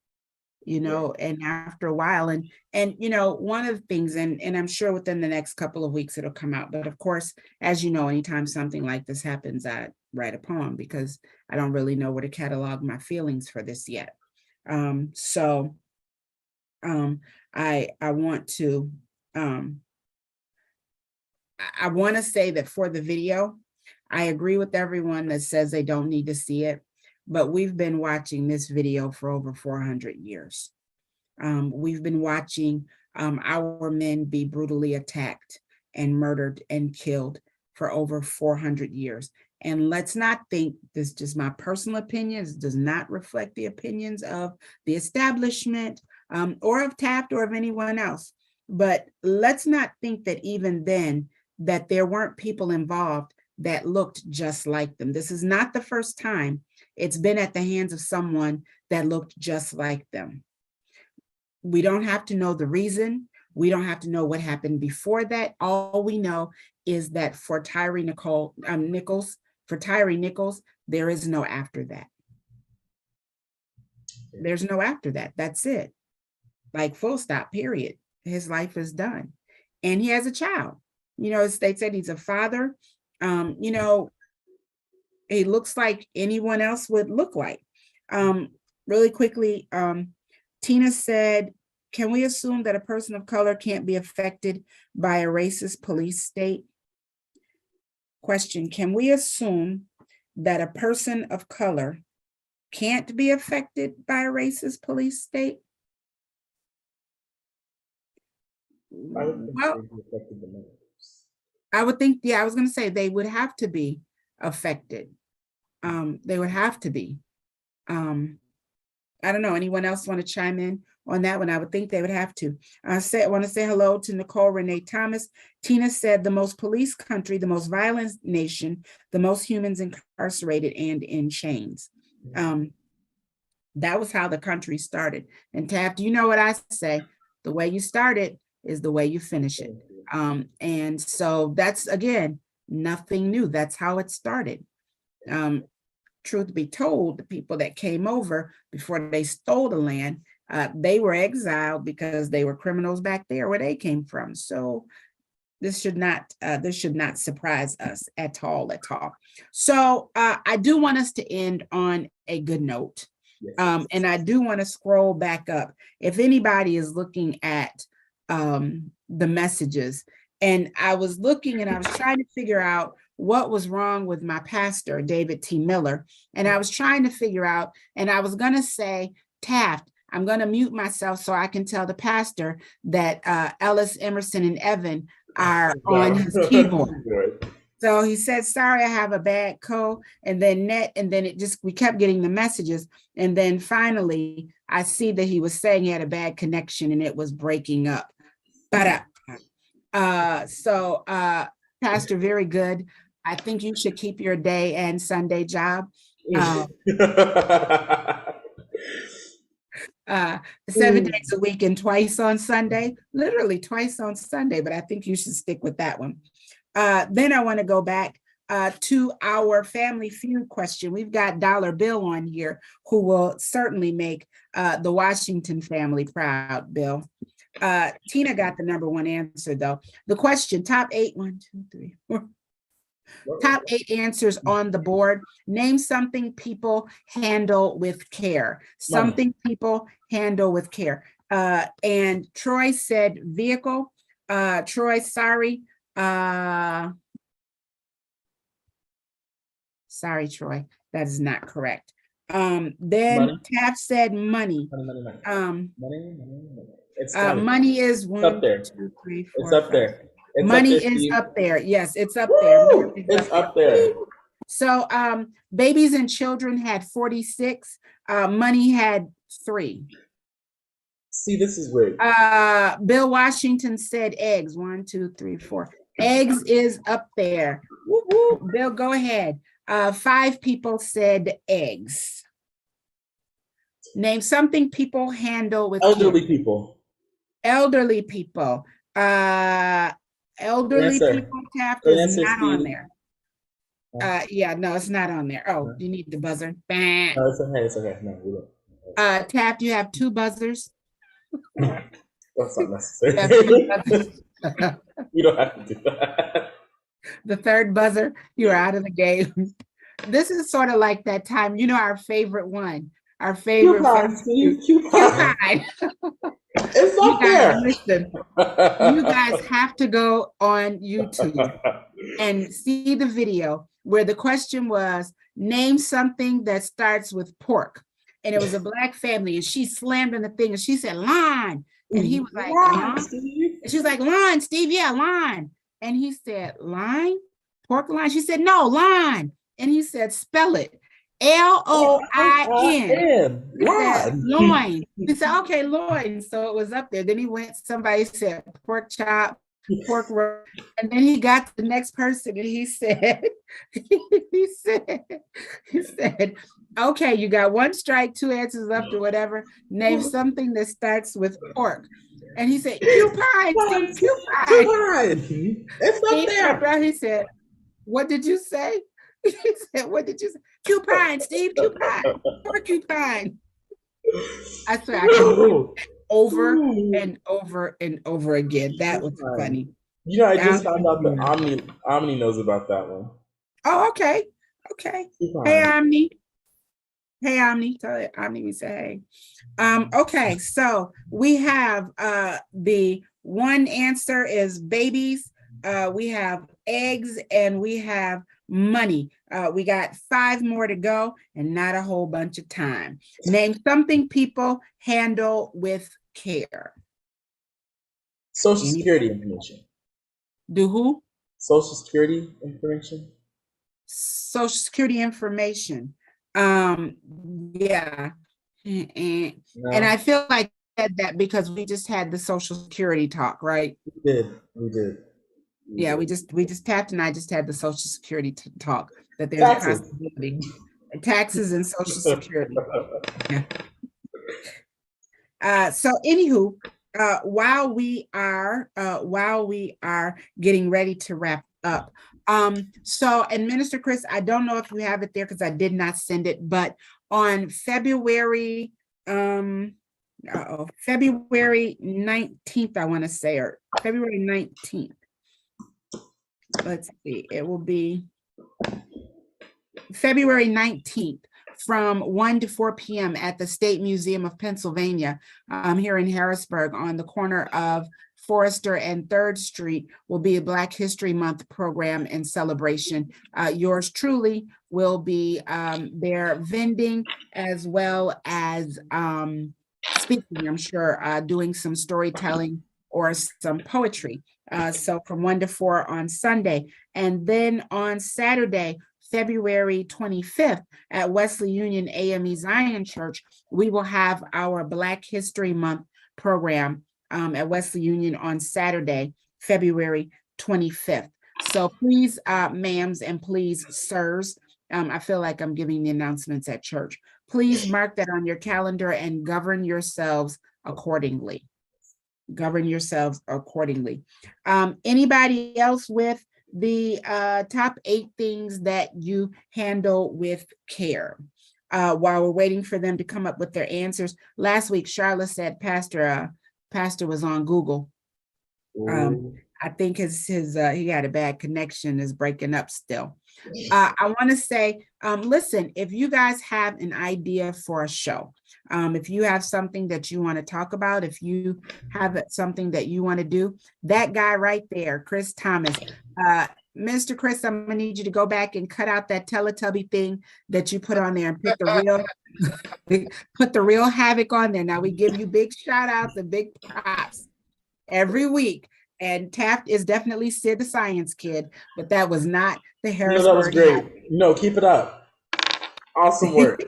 and after a while, and one of the things, and I'm sure within the next couple of weeks it'll come out, but of course, as you know, anytime something like this happens, I write a poem because I don't really know where to catalog my feelings for this yet. I want to I want to say that for the video, I agree with everyone that says they don't need to see it, but we've been watching this video for over 400 years. We've been watching our men be brutally attacked and murdered and killed for over 400 years. And let's not think, this is just my personal opinion, this does not reflect the opinions of the establishment, or of Taft or of anyone else. But let's not think that even then that there weren't people involved that looked just like them. This is not the first time it's been at the hands of someone that looked just like them. We don't have to know the reason. We don't have to know what happened before that. All we know is that for Tyre Nichols, there is no after that. There's no after that. That's it. Like full stop, period. His life is done. And he has a child. You know, as they said, he's a father. You know, he looks like anyone else would look like. Really quickly, Tina said, can we assume that a person of color can't be affected by a racist police state? Question, can we assume that a person of color can't be affected by a racist police state? Well, I would think, yeah, I was going to say they would have to be affected. They would have to be. I don't know, anyone else want to chime in on that one? I would think they would have to. I want to say hello to Nicole Renee Thomas. Tina said the most police country, the most violent nation, the most humans incarcerated and in chains. That was how the country started. And Taft, you know what I say? The way you start it is the way you finish it. And so that's, again, nothing new. That's how it started. Truth be told, the people that came over before they stole the land, they were exiled because they were criminals back there where they came from. So this should not surprise us at all. So I do want us to end on a good note. And I do want to scroll back up. If anybody is looking at the messages, and I was looking and I was trying to figure out what was wrong with my pastor, David T. Miller. And I was trying to figure out, and I was going to say, Taft, I'm going to mute myself so I can tell the pastor that Ellis, Emerson, and Evan are on his keyboard. So he said, sorry, I have a bad cold. And then we kept getting the messages. And then finally, I see that he was saying he had a bad connection and it was breaking up. So Pastor, very good. I think you should keep your day and Sunday job. 7 days a week and twice on Sunday, literally twice on Sunday, but I think you should stick with that one. Then I want to go back to our Family Feud question. We've got Dollar Bill on here, who will certainly make the Washington family proud, Bill. Tina got the number one answer, though. The question, top 8, 1, 2, 3, 4. Top 8 answers on the board. Name something people handle with care. Something people handle with care. And Troy said vehicle. Troy, sorry. Sorry, Troy. That is not correct. Then Taft said money. Money is 1, 2, 3, 4. It's up there. Money is up there. Yes, it's up there. It's up there. So babies and children had 46. Money had 3. See, this is weird. Bill Washington said eggs. 1, 2, 3, 4. Eggs is up there. Woo, woo. Bill, go ahead. 5 people said eggs. Name something people handle with elderly care. People. Elderly people. Elderly people, Taft, is not on there. Yeah, no, it's not on there. Oh, you need the buzzer. Bang. No, it's okay. It's okay. No, we don't. Taft, you have 2 buzzers. That's not necessary. You don't have to do that. The 3rd buzzer, you're out of the game. This is sort of like that time, you know, our favorite one. Our favorite. Coupon. It's up there. Listen, you guys have to go on YouTube and see the video where the question was, name something that starts with pork. And it was a Black family, and she slammed on the thing and she said, line. And he was like, line? And she was like, line, Steve, yeah, line. And he said, line? Pork line? She said, no, line. And he said, spell it. Loin. L-O-I-N. He said, Loin. loin. He said, okay, loin. So it was up there. Then he went, somebody said pork chop, pork roll. And then he got to the next person and he said, he said, okay, you got one strike, two answers left or whatever. Name something that starts with pork. And he said, cupine, Steve, cupine. Cupine. It's up there. He said, what did you say? He said, what did you say? Cupine, Steve, cupine, porcupine. I swear I can over and over and over again. That was funny. You know, I just found out that Omni knows about that one. Oh, okay. Okay. Cupine. Hey, Omni. Hey, Omni. Tell Omni we say hey. Okay, so we have the one answer is babies. We have eggs and we have money. We got 5 more to go and not a whole bunch of time. Name something people handle with care. Social Security information. Do who? Social Security information. Social Security information. Yeah. And I feel like I said that because we just had the Social Security talk, right? We did. Yeah, we just Taft and I just had the Social Security talk that there's a possibility. Taxes and Social Security. Yeah. So anywho, while we are getting ready to wrap up, and Minister Chris, I don't know if you have it there because I did not send it, but on February 19th, I want to say, or February 19th. Let's see, it will be February 19th from 1 to 4 p.m. at the State Museum of Pennsylvania here in Harrisburg on the corner of Forester and 3rd Street will be a Black History Month program and celebration. Yours truly will be there vending as well as speaking, I'm sure, doing some storytelling or some poetry. So from 1 to 4 on Sunday. And then on Saturday, February 25th at Wesley Union AME Zion Church, we will have our Black History Month program at Wesley Union on Saturday, February 25th. So please, ma'ams and please, sirs, I feel like I'm giving the announcements at church. Please mark that on your calendar and govern yourselves accordingly. Govern yourselves accordingly. Anybody else with the top 8 things that you handle with care? While we're waiting for them to come up with their answers. Last week, Charlotte said Pastor was on Google. I think his he had a bad connection, is breaking up still. I want to say, listen, if you guys have an idea for a show, if you have something that you want to talk about, if you have something that you want to do, that guy right there, Chris Thomas, Mr. Chris, I'm gonna need you to go back and cut out that Teletubby thing that you put on there and put the real havoc on there. Now we give you big shout outs and big props every week. And Taft is definitely Sid the Science Kid, but that was not the Harrisburg. No, that was great. No, keep it up. Awesome work.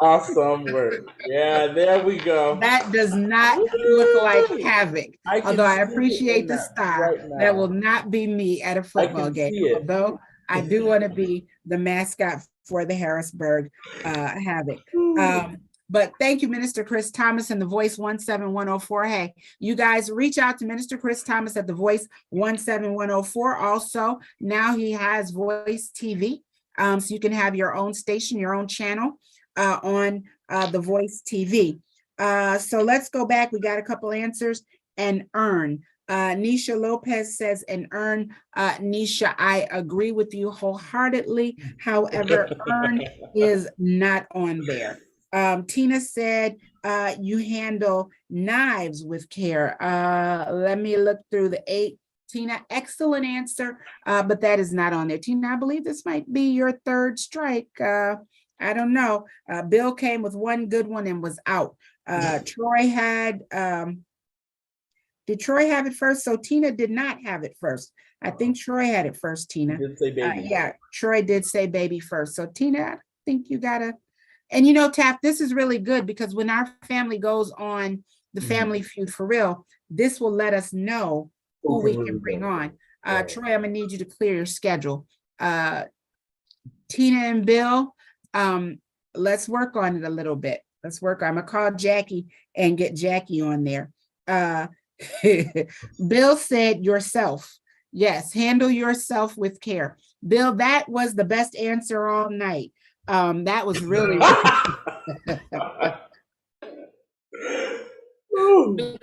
Awesome work. Yeah, there we go. That does not look like havoc. Although I appreciate the star, that will not be me at a football game. Although I do want to be the mascot for the Harrisburg Havoc. But thank you, Minister Chris Thomas and the Voice 17104. Hey, you guys reach out to Minister Chris Thomas at the Voice 17104. Also, now he has Voice TV. So you can have your own station, your own channel on the Voice TV. So let's go back. We got a couple answers. And earn. Nisha Lopez says, and earn. Nisha, I agree with you wholeheartedly. However, earn is not on there. Tina said, you handle knives with care. Let me look through the 8. Tina, excellent answer, but that is not on there. Tina, I believe this might be your 3rd strike. I don't know. Bill came with one good one and was out. Troy had, did Troy have it first? So Tina did not have it first. I think Troy had it first, Tina. He did say baby. Yeah, Troy did say baby first. So Tina, I think you gotta, and you know, Taft, this is really good because when our family goes on the Family Feud for real, this will let us know who we can bring on. Troy, I'm gonna need you to clear your schedule. Tina and Bill, let's work on it a little bit. Let's work. I'm gonna call Jackie and get Jackie on there. Bill said yourself. Yes, handle yourself with care. Bill, that was the best answer all night. That was really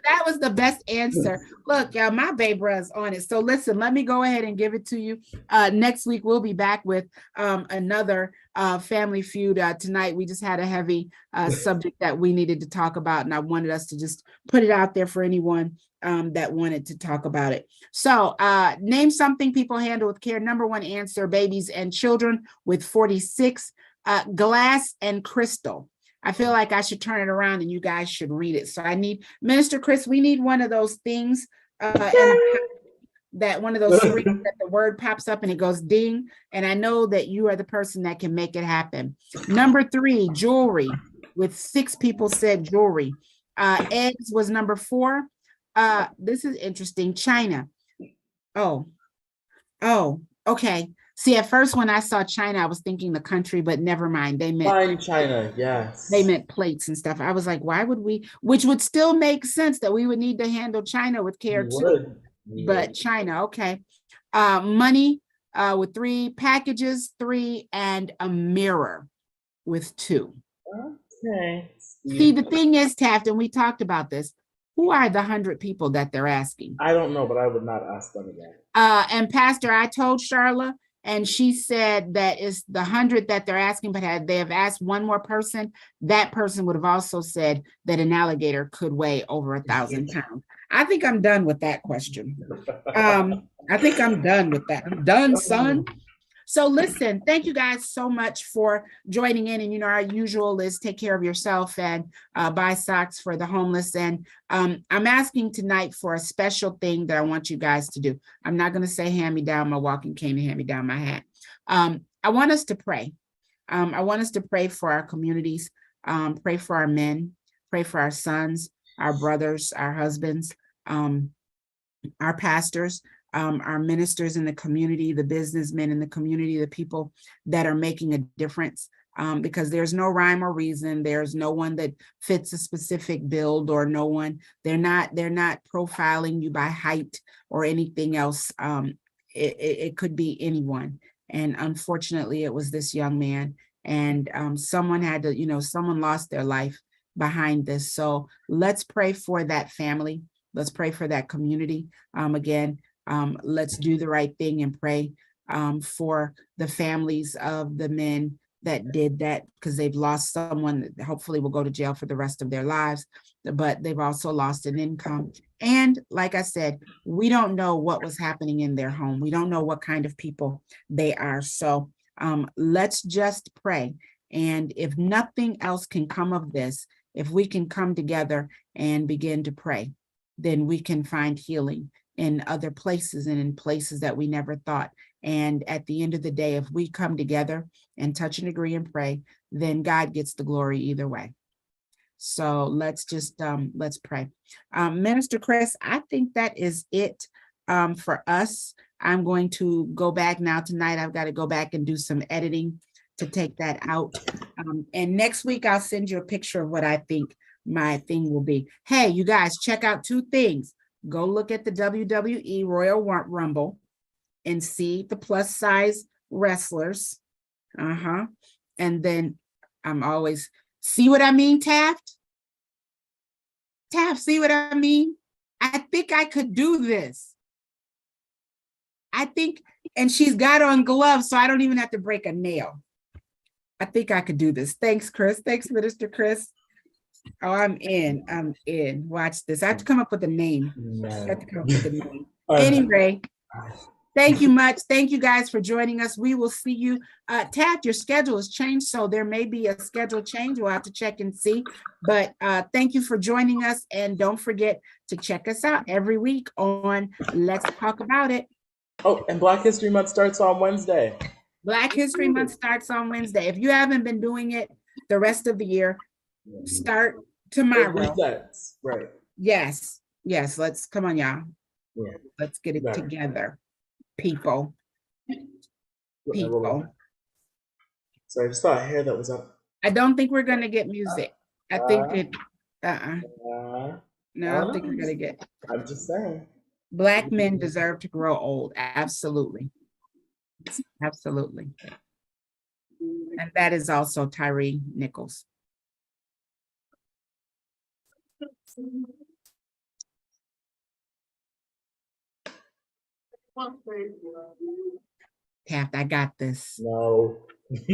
that was the best answer. Look, y'all, my baby is on it. So listen, let me go ahead and give it to you. Next week, we'll be back with another Family Feud. Tonight, we just had a heavy subject that we needed to talk about, and I wanted us to just put it out there for anyone that wanted to talk about it. So name something people handle with care. Number one answer, babies and children with 46, glass and crystal. I feel like I should turn it around and you guys should read it. So I need, Minister Chris, we need one of those things, that one of those screens that the word pops up and it goes ding. And I know that you are the person that can make it happen. Number 3, jewelry, with 6 people said jewelry. Eggs was number 4. This is interesting. China. Oh, okay. See, at first when I saw China, I was thinking the country, but never mind. They meant fine China, yes. They meant plates and stuff. I was like, why would we? Which would still make sense that we would need to handle China with care too. But China, okay. Money with 3, packages 3, and a mirror with 2. Okay. See, the thing is, Taft, and we talked about this. Who are the 100 people that they're asking? I don't know, but I would not ask them again. And Pastor, I told Charla, and she said that it's the 100 that they're asking, but had they have asked one more person, that person would have also said that an alligator could weigh over 1,000 pounds. I think I'm done with that question. I think I'm done with that. I'm done, son. So listen, thank you guys so much for joining in. And you know, our usual is take care of yourself and buy socks for the homeless. And I'm asking tonight for a special thing that I want you guys to do. I'm not going to say hand me down my walking cane and hand me down my hat. I want us to pray. I want us to pray for our communities, pray for our men, pray for our sons, our brothers, our husbands, our pastors, our ministers in the community, the businessmen in the community, the people that are making a difference, because there's no rhyme or reason. There's no one that fits a specific build or no one. They're not profiling you by height or anything else. It could be anyone. And unfortunately, it was this young man. And someone had to, you know, someone lost their life behind this. So let's pray for that family. Let's pray for that community. Again, let's do the right thing and pray for the families of the men that did that, because they've lost someone that hopefully will go to jail for the rest of their lives, but they've also lost an income. And like I said, we don't know what was happening in their home. We don't know what kind of people they are. So let's just pray. And if nothing else can come of this, if we can come together and begin to pray, then we can find healing in other places and in places that we never thought. And at the end of the day, if we come together and touch and agree and pray, then God gets the glory either way. So let's just, let's pray. Minister Chris, I think that is it for us. I'm going to go back now tonight. I've got to go back and do some editing to take that out. And next week, I'll send you a picture of what I think my thing will be. Hey, you guys, check out 2 things. Go look at the WWE Royal Rumble and see the plus size wrestlers. And then I'm always, see what I mean, Taft? Taft, see what I mean? I think I could do this. I think, and she's got on gloves, so I don't even have to break a nail. I think I could do this. Thanks, Chris. Thanks, Minister Chris. Oh, I'm in. Watch this. I have to come up with a name. Anyway, thank you much. Thank you guys for joining us. We will see you. Taft, your schedule has changed, so there may be a schedule change. We'll have to check and see. But thank you for joining us. And don't forget to check us out every week on Let's Talk About It. Oh, and Black History Month starts on Wednesday. Black History Month starts on Wednesday. If you haven't been doing it the rest of the year, start tomorrow. That's right. Yes, yes, let's, come on, y'all. Yeah. Let's get it Right. together, people. Whatever, well, People. So I just thought I heard that was up. I don't think we're gonna get music. I think it, no, I don't think we're gonna get. I'm just saying. Black men deserve to grow old, absolutely. Absolutely. And that is also Tyre Nichols. Taft, I got this. No.